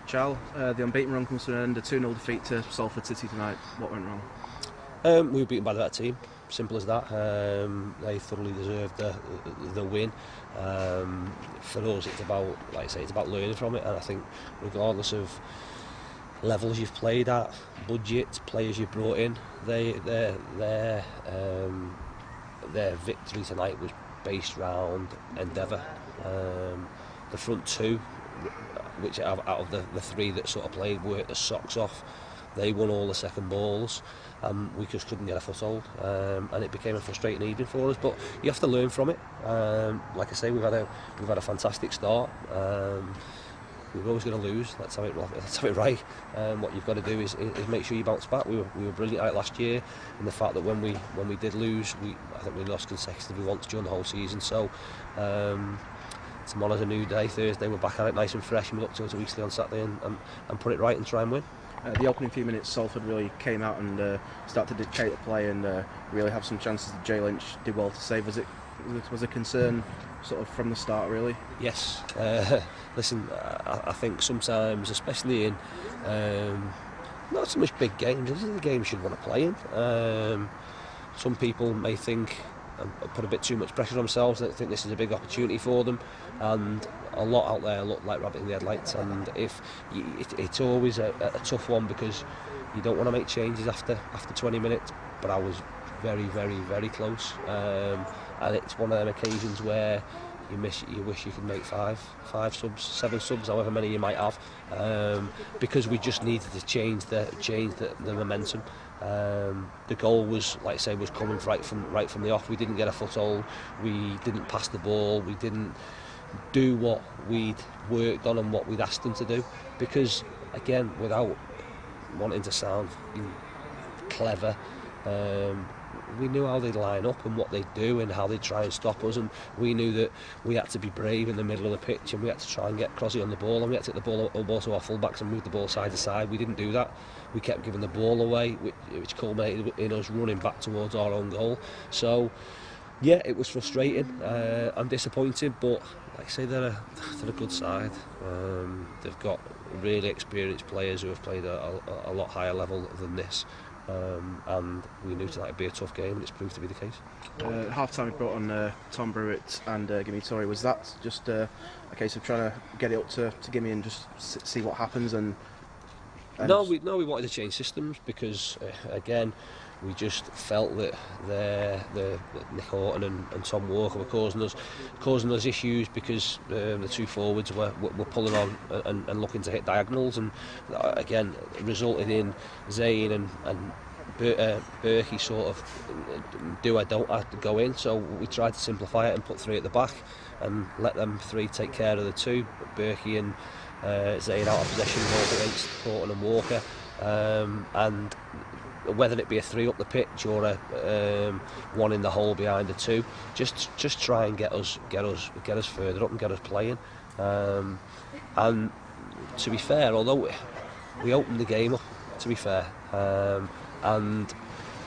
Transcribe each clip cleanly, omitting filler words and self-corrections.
Chal, the unbeaten run comes to an end, a 2-0 defeat to Salford City tonight. What went wrong? We were beaten by that team, simple as that. They thoroughly deserved the win. For us, it's about, like I say, it's about learning from it, and I think regardless of levels you've played at, budget, players you've brought in, their victory tonight was based around endeavour. The front two, which out of the three that sort of played, worked their socks off. They won all the second balls, and we just couldn't get a foothold, and it became a frustrating evening for us. But you have to learn from it. Like I say, we've had a fantastic start. We were always going to lose. Let's have it right. What you've got to do is make sure you bounce back. We were brilliant at it last year, and the fact that when we did lose, I think we lost consecutively once during the whole season. So tomorrow's a new day. Thursday we're back at it, nice and fresh, and we look to Eastleigh on Saturday and put it right and try and win. The opening few minutes, Salford really came out and started to dictate the play and really have some chances that Jay Lynch did well to save. Was a concern sort of from the start, really? Yes. Listen, I think sometimes, especially in not so much big games, this is the game you should want to play in. Some people may think and put a bit too much pressure on themselves. They think this is a big opportunity for them, and a lot out there look like rabbit in the headlights. And it's always a tough one because you don't want to make changes after 20 minutes. But I was very, very, very close, and it's one of them occasions where you wish you could make five subs, 7 subs, however many you might have, because we just needed to change the momentum. The goal was, like I say, was coming right from the off. We didn't get a foothold. We didn't pass the ball. We didn't do what we'd worked on and what we'd asked them to do. Because again, without wanting to sound clever, we knew how they'd line up and what they'd do and how they'd try and stop us, and we knew that we had to be brave in the middle of the pitch, and we had to try and get Crosby on the ball, and we had to take the ball to our full-backs and move the ball side to side. We didn't do that. We kept giving the ball away, which culminated in us running back towards our own goal. So yeah, it was frustrating. I'm disappointed, but like I say, they're a good side. They've got really experienced players who have played a lot higher level than this. And we knew tonight would be a tough game, and it's proved to be the case. Half time we brought on Tom Brewitt and Gimme Torrey. Was that just a case of trying to get it up to Gimme and just see what happens? No, we wanted to change systems because again, we just felt that Nick Horton and Tom Walker were causing us issues because the two forwards were pulling on and looking to hit diagonals, and again resulted in Zane and Berkey sort of do I don't have to go in. So we tried to simplify it and put 3 at the back and let them 3 take care of the 2. Berkey and Zane out of possession, both against Horton and Walker, and whether it be a 3 up the pitch or a 1 in the hole behind the 2, just try and get us further up and get us playing. And to be fair, although we opened the game up, to be fair, and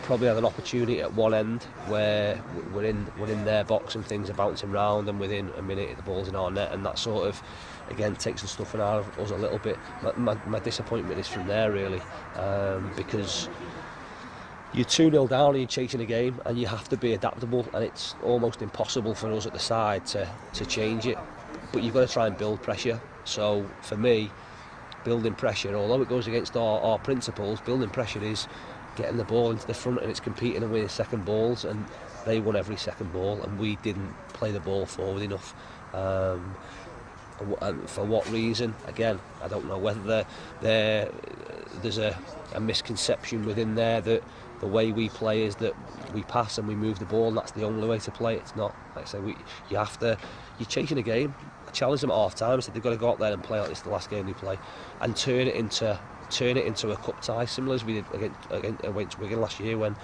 probably had an opportunity at one end where we're in their box and things are bouncing round, and within a minute the ball's in our net, and that sort of again takes the stuffing out of us a little bit. My disappointment is from there really, because you're 2-0 down and you're chasing a game, and you have to be adaptable, and it's almost impossible for us at the side to change it. But you've got to try and build pressure. So for me, building pressure, although it goes against our principles, building pressure is getting the ball into the front, and it's competing and winning second balls, and they won every second ball, and we didn't play the ball forward enough. And for what reason? Again, I don't know. Whether there's a misconception within there that the way we play is that we pass and we move the ball, and that's the only way to play. It's not. Like I say, you're chasing a game. I challenged them at half time. I said they've got to go out there and play like this the last game they play, and turn it into a cup tie, similar as we did against Wigan last year, when,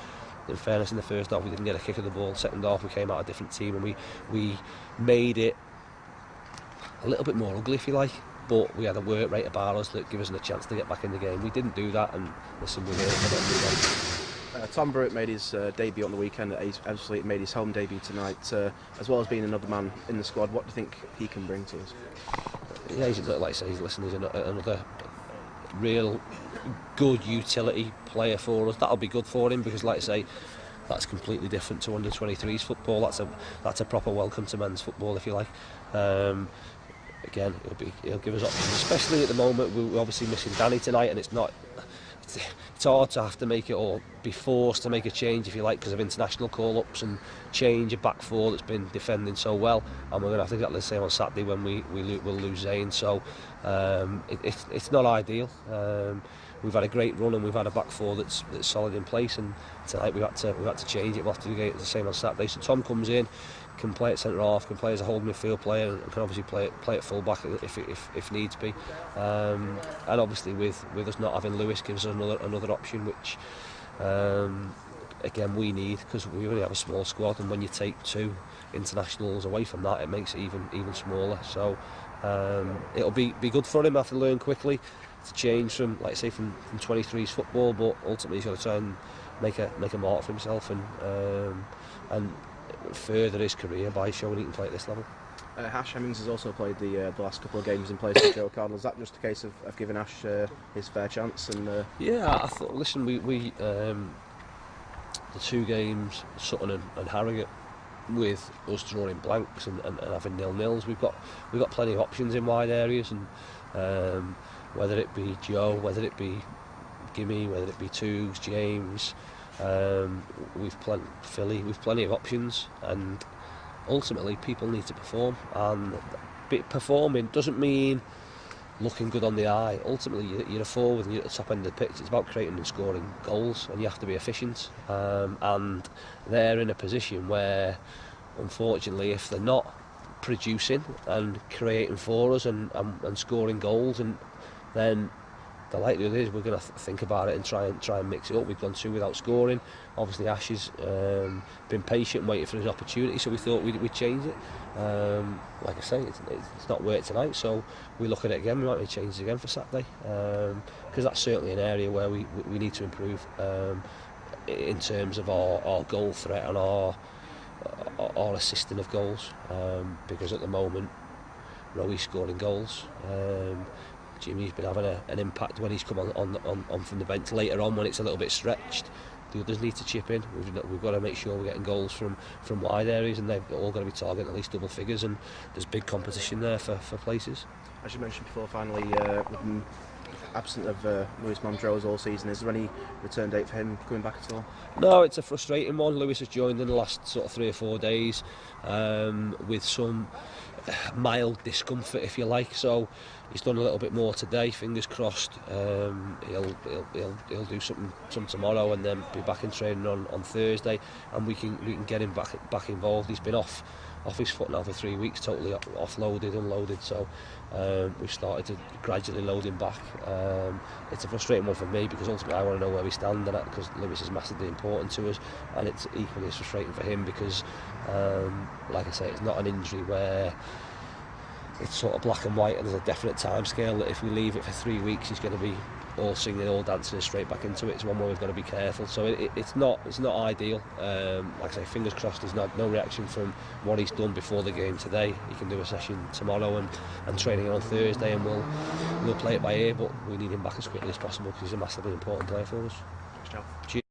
in fairness, in the first half we didn't get a kick of the ball. Second half we came out a different team, and we made it a little bit more ugly, if you like, but we had a work rate about us that gave us a chance to get back in the game. We didn't do that, and listen, we learned from it. Tom Brewitt made his debut on the weekend. He's obviously made his home debut tonight, as well as being another man in the squad. What do you think he can bring to us? Yeah, he's, like I say, he's another real good utility player for us. That'll be good for him because, like I say, that's completely different to under 23s football. That's a proper welcome to men's football, if you like. Again, he'll give us options, especially at the moment. We're obviously missing Danny tonight, and it's hard to have to make it, or be forced to make a change, if you like, because of international call-ups, and change a back four that's been defending so well. And we're going to have to get the same on Saturday when we'll lose Zane. So it's not ideal. We've had a great run and we've had a back four that's solid in place, and tonight we've had to change it. We'll have to do the same on Saturday. So Tom comes in, can play at centre half, can play as a holding midfield player, and can obviously play at full back if needs be. And obviously with us not having Lewis gives us another option, which again we need, because we only have a small squad, and when you take 2 internationals away from that, it makes it even smaller. So it'll be good for him. Have to learn quickly to change from, like I say, from 23s football, but ultimately he's got to try and make a mark for himself and further his career by showing he can play at this level. Ash Hemmings has also played the last couple of games in place with Joe Cardle. Is that just a case of giving Ash his fair chance? And yeah, I thought. Listen, we the 2 games, Sutton and Harrogate, with us drawing blanks and having 0-0s, we've got plenty of options in wide areas, and whether it be Joe, whether it be Gimme, whether it be Toogs, James, we've plenty of options, and ultimately people need to perform, and performing doesn't mean looking good on the eye. Ultimately you're a forward and you're at the top end of the pitch. It's about creating and scoring goals, and you have to be efficient, and they're in a position where, unfortunately, if they're not producing and creating for us and scoring goals, and then the likelihood is we're going to think about it and try and mix it up. We've gone 2 without scoring. Obviously Ash has been patient and waiting for his opportunity, so we thought we'd change it. Like I say, it's not worked tonight, so we look at it again. We might make changes again for Saturday, because that's certainly an area where we need to improve in terms of our goal threat and our assisting of goals, because at the moment Rowe's scoring goals. Jimmy's been having an impact when he's come on from the bench later on when it's a little bit stretched. The others need to chip in. We've got to make sure we're getting goals from wide areas, and they've all got to be targeting at least double figures, and there's big competition there for places. As you mentioned before, finally, absent of Lewis Montrose all season, is there any return date for him coming back at all? No, it's a frustrating one. Lewis has joined in the last sort of 3 or 4 days with some mild discomfort, if you like, so he's done a little bit more today. Fingers crossed. He'll do something tomorrow, and then be back in training on Thursday, and we can get him back involved. He's been off his foot now for 3 weeks, totally offloaded, unloaded, so we've started to gradually load him back. It's a frustrating one for me, because ultimately I want to know where we stand, because Lewis is massively important to us, and it's equally as frustrating for him because, like I say, it's not an injury where it's sort of black and white and there's a definite time scale that if we leave it for 3 weeks he's going to be all singing, all dancing straight back into it. It's one where we've got to be careful, so it's not ideal. Like I say, fingers crossed there's no reaction from what he's done before the game today. He can do a session tomorrow and training on Thursday, and we'll play it by ear, but we need him back as quickly as possible because he's a massively important player for us. Thanks, Joe. Cheers.